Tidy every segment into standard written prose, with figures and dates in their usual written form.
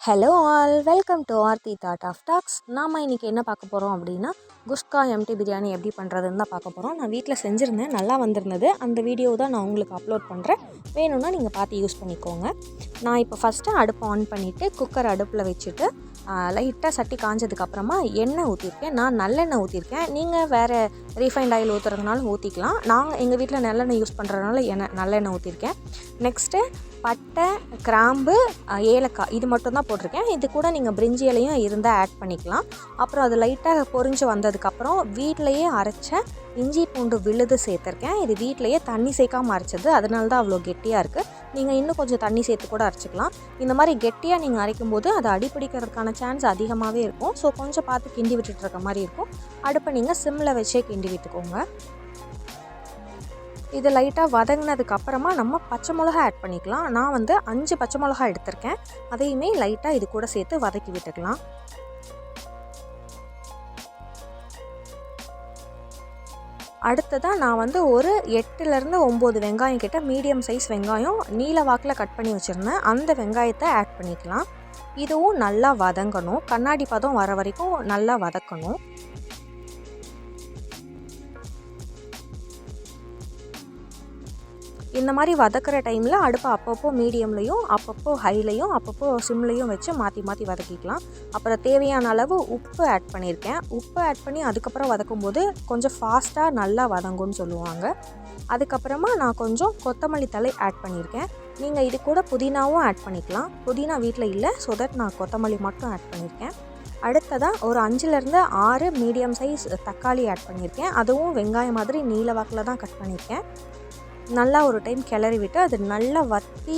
Hello all, welcome to Aarthi thought of talks. நாம் இன்றைக்கி என்ன பார்க்க போகிறோம் அப்படின்னா, குஸ்கா எம்டி பிரியாணி எப்படி பண்ணுறதுன்னு தான் பார்க்க போகிறோம். நான் வீட்டில் செஞ்சுருந்தேன், நல்லா வந்திருந்தது. அந்த வீடியோ தான் நான் உங்களுக்கு அப்லோட் பண்ணுறேன். வேணும்னா நீங்கள் பார்த்து யூஸ் பண்ணிக்கோங்க. நான் இப்போ ஃபஸ்ட்டு அடுப்பை ஆன் பண்ணிவிட்டு குக்கர் அடுப்பில் வச்சுட்டு லைட்டாக சட்டி காஞ்சதுக்கப்புறமா எண்ணெய் ஊற்றிருக்கேன். நான் நல்லெண்ணெய் ஊற்றிருக்கேன். நீங்கள் வேறு ரீஃபைண்ட் ஆயில் ஊற்றுறதுனாலும் ஊற்றிக்கலாம். நாங்கள் எங்கள் வீட்டில் நல்லெண்ணெய் யூஸ் பண்ணுறதுனால நல்லெண்ணெய் ஊற்றிருக்கேன். நெக்ஸ்ட்டு பட்டை, கிராம்பு, ஏலக்காய் இது மட்டும் தான் போட்டிருக்கேன். இது கூட நீங்கள் பிரிஞ்சி இலையும் இருந்தால் ஆட் பண்ணிக்கலாம். அப்புறம் அது லைட்டாக பொரிஞ்சு வந்ததுக்கப்புறம் வீட்டிலையே அரைச்ச இஞ்சி பூண்டு விழுது சேர்த்துருக்கேன். இது வீட்டிலையே தண்ணி சேர்க்காமல் அரைச்சது, அதனால தான் அவ்வளோ கெட்டியாக இருக்குது. நீங்கள் இன்னும் கொஞ்சம் தண்ணி சேர்த்து கூட அரைச்சிக்கலாம். இந்த மாதிரி கெட்டியாக நீங்கள் அரைக்கும்போது அது அடிப்பிடிக்கிறதுக்கான சான்ஸ் அதிகமாகவே இருக்கும். ஸோ கொஞ்சம் பார்த்து கிண்டி விட்டுட்டு இருக்க மாதிரி இருக்கும். அடுப்பை நீங்கள் சிம்மில் வச்சே கிண்டி விட்டுக்கோங்க. இது லைட்டாக வதங்கினதுக்கு அப்புறமா நம்ம பச்சை மிளகா ஆட் பண்ணிக்கலாம். நான் 5 பச்சை மிளகா எடுத்திருக்கேன். அதையுமே லைட்டாக இது கூட சேர்த்து வதக்கி விட்டுக்கலாம். அடுத்ததாக நான் ஒரு 8லேருந்து 9 வெங்காயம் கிட்ட மீடியம் சைஸ் வெங்காயம் நீல வாக்கில் கட் பண்ணி வச்சுருந்தேன். அந்த வெங்காயத்தை ஆட் பண்ணிக்கலாம். இதுவும் நல்லா வதங்கணும். கண்ணாடி பதம் வர வரைக்கும் நல்லா வதக்கணும். இந்த மாதிரி வதக்கிற டைமில் அடுப்பை அப்பப்போ மீடியம்லேயும் அப்பப்போ ஹைலையும் அப்பப்போ சிம்லேயும் வச்சு மாற்றி மாற்றி வதக்கிக்கலாம். அப்புறம் தேவையான அளவு உப்பு ஆட் பண்ணியிருக்கேன். உப்பு ஆட் பண்ணி அதுக்கப்புறம் வதக்கும்போது கொஞ்சம் ஃபாஸ்ட்டாக நல்லா வதங்கும்னு சொல்லுவாங்க. அதுக்கப்புறமா நான் கொஞ்சம் கொத்தமல்லி தழை ஆட் பண்ணியிருக்கேன். நீங்கள் இது கூட புதினாவும் ஆட் பண்ணிக்கலாம். புதினா வீட்டில் இல்லை, ஸோ தட் நான் கொத்தமல்லி மட்டும் ஆட் பண்ணியிருக்கேன். அடுத்ததாக ஒரு 5லேருந்து 6 மீடியம் சைஸ் தக்காளி ஆட் பண்ணியிருக்கேன். அதுவும் வெங்காயம் மாதிரி நீல வாக்கில் தான் கட் பண்ணியிருக்கேன். நல்லா ஒரு டைம் கிளறி விட்டு அது நல்லா வற்றி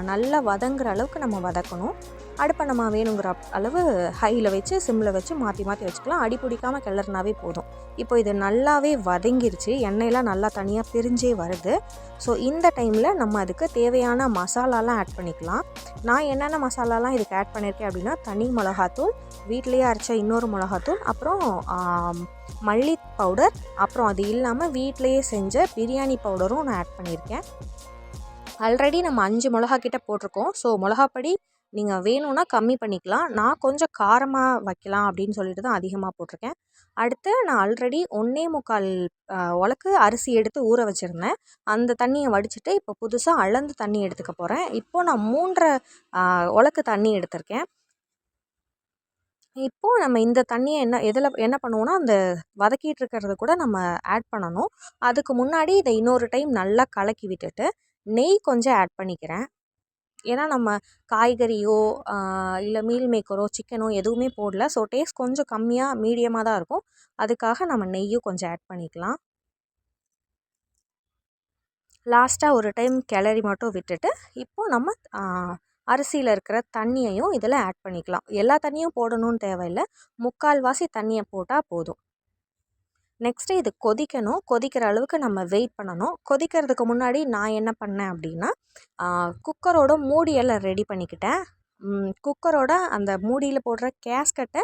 நல்லா வதங்குற அளவுக்கு நம்ம வதக்கணும். அடுப்பை நம்ம வேணுங்கிற அளவு ஹையில் வச்சு சிம்மில் வச்சு மாற்றி மாற்றி வச்சுக்கலாம். அடி பிடிக்காமல் கிளறினாவே போதும். இப்போ இது நல்லாவே வதங்கிருச்சு, எண்ணெயெலாம் நல்லா தனியாக பிரிஞ்சே வருது. ஸோ இந்த டைமில் நம்ம அதுக்கு தேவையான மசாலாலாம் ஆட் பண்ணிக்கலாம். நான் என்னென்ன மசாலாலாம் இதுக்கு ஆட் பண்ணியிருக்கேன் அப்படின்னா, தனி மிளகாத்தூள், வீட்டிலேயே அரைச்ச இன்னொரு மிளகாத்தூள், அப்புறம் மல்லி பவுடர், அப்புறம் அது இல்லாமல் வீட்டிலையே செஞ்ச பிரியாணி பவுடரும் நான் ஆட் பண்ணியிருக்கேன். ஆல்ரெடி நம்ம 5 மிளகா கிட்ட போட்டிருக்கோம். ஸோ மிளகாப்பொடி நீங்கள் வேணும்னா கம்மி பண்ணிக்கலாம். நான் கொஞ்சம் காரமாக வைக்கலாம் அப்படின்னு சொல்லிட்டு தான் அதிகமாக போட்டிருக்கேன். அடுத்து நான் ஆல்ரெடி 1.25 உலக்கு அரிசி எடுத்து ஊற வச்சுருந்தேன். அந்த தண்ணியை வடிச்சிட்டு இப்போ புதுசாக அளந்து தண்ணி எடுத்துக்க போகிறேன். இப்போது நான் 3.5 உலக்கு தண்ணி எடுத்திருக்கேன். இப்போது நம்ம இந்த தண்ணியை என்ன பண்ணுவோன்னா, அந்த வதக்கிட்டு இருக்கிறது கூட நம்ம ஆட் பண்ணணும். அதுக்கு முன்னாடி இதை இன்னொரு டைம் நல்லா கலக்கி விட்டுட்டு நெய் கொஞ்சம் ஆட் பண்ணிக்கிறேன். ஏன்னா நம்ம காய்கறியோ இல்லை மீல் மேக்கரோ சிக்கனோ எதுவுமே போடல. ஸோ டேஸ்ட் கொஞ்சம் கம்மியாக மீடியமாக தான் இருக்கும். அதுக்காக நம்ம நெய்யும் கொஞ்சம் ஆட் பண்ணிக்கலாம். லாஸ்ட்டாக ஒரு டைம் கிளறி மட்டும் விட்டுட்டு இப்போது நம்ம அரிசியில் இருக்கிற தண்ணியையும் இதில் ஆட் பண்ணிக்கலாம். எல்லா தண்ணியும் போடணும்னு தேவையில்லை, 3/4 தண்ணியை போட்டால் போதும். நெக்ஸ்ட்டு இது கொதிக்கணும். கொதிக்கிற அளவுக்கு நம்ம வெயிட் பண்ணணும். கொதிக்கிறதுக்கு முன்னாடி நான் என்ன பண்ணேன் அப்படின்னா, குக்கரோட மூடியெல்லாம் ரெடி பண்ணிக்கிட்டேன். குக்கரோட அந்த மூடியில் போடுற கேஸ்கட்டை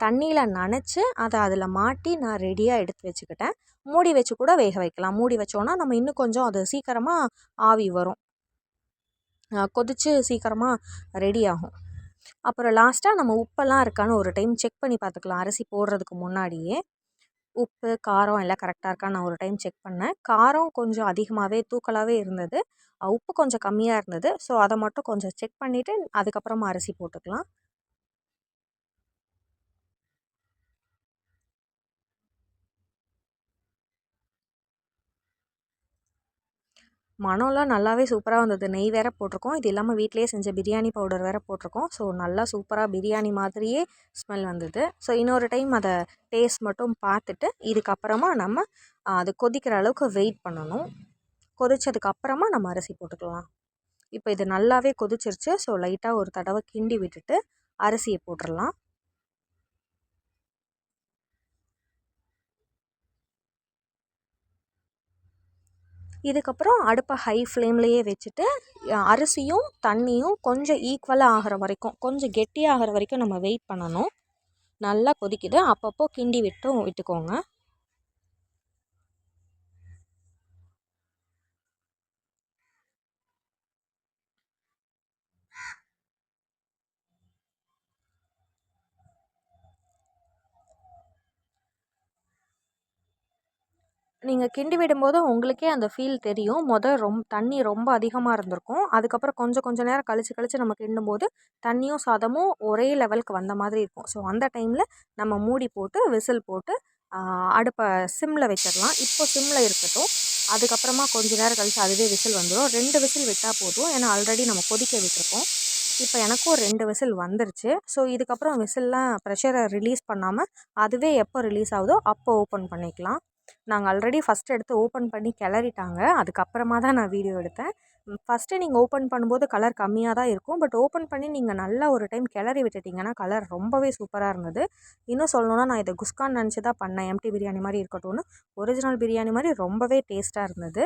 தண்ணியில் நனைச்சி அதை அதில் மாட்டி நான் ரெடியாக எடுத்து வச்சுக்கிட்டேன். மூடி வச்சு கூட வேக வைக்கலாம். மூடி வச்சோன்னா நம்ம இன்னும் கொஞ்சம் அது சீக்கிரமாக ஆவி வரும், கொதித்து சீக்கிரமாக ரெடி ஆகும். அப்புறம் லாஸ்ட்டாக நம்ம உப்பெல்லாம் இருக்கான்னு ஒரு டைம் செக் பண்ணி பார்த்துக்கலாம். அரிசி போடுறதுக்கு முன்னாடியே உப்பு, காரம் எல்லாம் கரெக்டாக இருக்கான்னு நான் ஒரு டைம் செக் பண்ணேன். காரம் கொஞ்சம் அதிகமாகவே தூக்கலாகவே இருந்தது, உப்பு கொஞ்சம் கம்மியாக இருந்தது. ஸோ அதை மட்டும் கொஞ்சம் செக் பண்ணிவிட்டு அதுக்கப்புறமா அரிசி போட்டுக்கலாம். மணம்லாம் நல்லாவே சூப்பராக வந்தது. நெய் வேறு போட்டிருக்கோம். இது இல்லாமல் வீட்டிலேயே செஞ்ச பிரியாணி பவுடர் வேறு போட்டிருக்கோம். ஸோ நல்லா சூப்பராக பிரியாணி மாதிரியே ஸ்மெல் வந்தது. ஸோ இன்னொரு டைம் அதை டேஸ்ட் மட்டும் பார்த்துட்டு இதுக்கப்புறமா நம்ம அது கொதிக்கிற அளவுக்கு வெயிட் பண்ணணும். கொதித்ததுக்கப்புறமா நம்ம அரிசி போட்டுக்கலாம். இப்போ இது நல்லாவே கொதிச்சிருச்சு. ஸோ லைட்டாக ஒரு தடவை கிண்டி விட்டுட்டு அரிசியை போட்டுடலாம். இதுக்கப்புறம் அடுப்பை ஹை ஃப்ளேம்லேயே வச்சுட்டு அரிசியும் தண்ணியும் கொஞ்சம் ஈக்குவலாக ஆகிற வரைக்கும், கொஞ்சம் கெட்டியாகிற வரைக்கும் நம்ம வெயிட் பண்ணணும். நல்லா கொதிக்குது, அப்பப்போ கிண்டி விட்டுக்கோங்க. நீங்கள் கிண்டி விடும்போது உங்களுக்கே அந்த ஃபீல் தெரியும். தண்ணி ரொம்ப அதிகமாக இருந்திருக்கும். அதுக்கப்புறம் கொஞ்சம் நேரம் கழிச்சு நம்ம கிண்டும்போது தண்ணியும் சாதமும் ஒரே லெவலுக்கு வந்த மாதிரி இருக்கும். ஸோ அந்த டைமில் நம்ம மூடி போட்டு விசில் போட்டு அடுப்பை சிம்மில் வச்சிடலாம். இப்போ சிம்மில் இருக்கட்டும். அதுக்கப்புறமா கொஞ்சம் நேரம் கழிச்சு அதுவே விசில் வந்துடும். 2 விசில் விட்டால் போதும். ஏன்னா ஆல்ரெடி நம்ம கொதிக்க விட்டுருக்கோம். இப்போ எனக்கும் 2 விசில் வந்துருச்சு. ஸோ இதுக்கப்புறம் விசில்லாம் ப்ரெஷரை ரிலீஸ் பண்ணாமல் அதுவே எப்போ ரிலீஸ் ஆகுதோ அப்போ ஓப்பன் பண்ணிக்கலாம். நாங்கள் ஆல்ரெடி ஃபஸ்ட்டு எடுத்து ஓப்பன் பண்ணி கிளறிட்டாங்க. அதுக்கப்புறமா தான் நான் வீடியோ எடுத்தேன். ஃபஸ்ட்டு நீங்கள் ஓப்பன் பண்ணும்போது கலர் கம்மியாக தான் இருக்கும். பட் ஓப்பன் பண்ணி நீங்கள் நல்லா ஒரு டைம் கிளறி விட்டுட்டிங்கன்னா கலர் ரொம்பவே சூப்பராக இருந்தது. இன்னும் சொல்லணுன்னா நான் இதை குஸ்கான் நினச்சி தான் பண்ணேன். எம்டி பிரியாணி மாதிரி இருக்கட்டும்னு. ஒரிஜினல் பிரியாணி மாதிரி ரொம்பவே டேஸ்ட்டாக இருந்தது.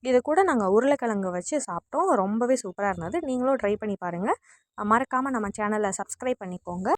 இது கூட நாங்கள் உருளைக்கிழங்கு வச்சு சாப்பிட்டோம். ரொம்பவே சூப்பராக இருந்தது. நீங்களும் ட்ரை பண்ணி பாருங்கள். மறக்காமல் நம்ம சேனலை சப்ஸ்கிரைப் பண்ணிக்கோங்க.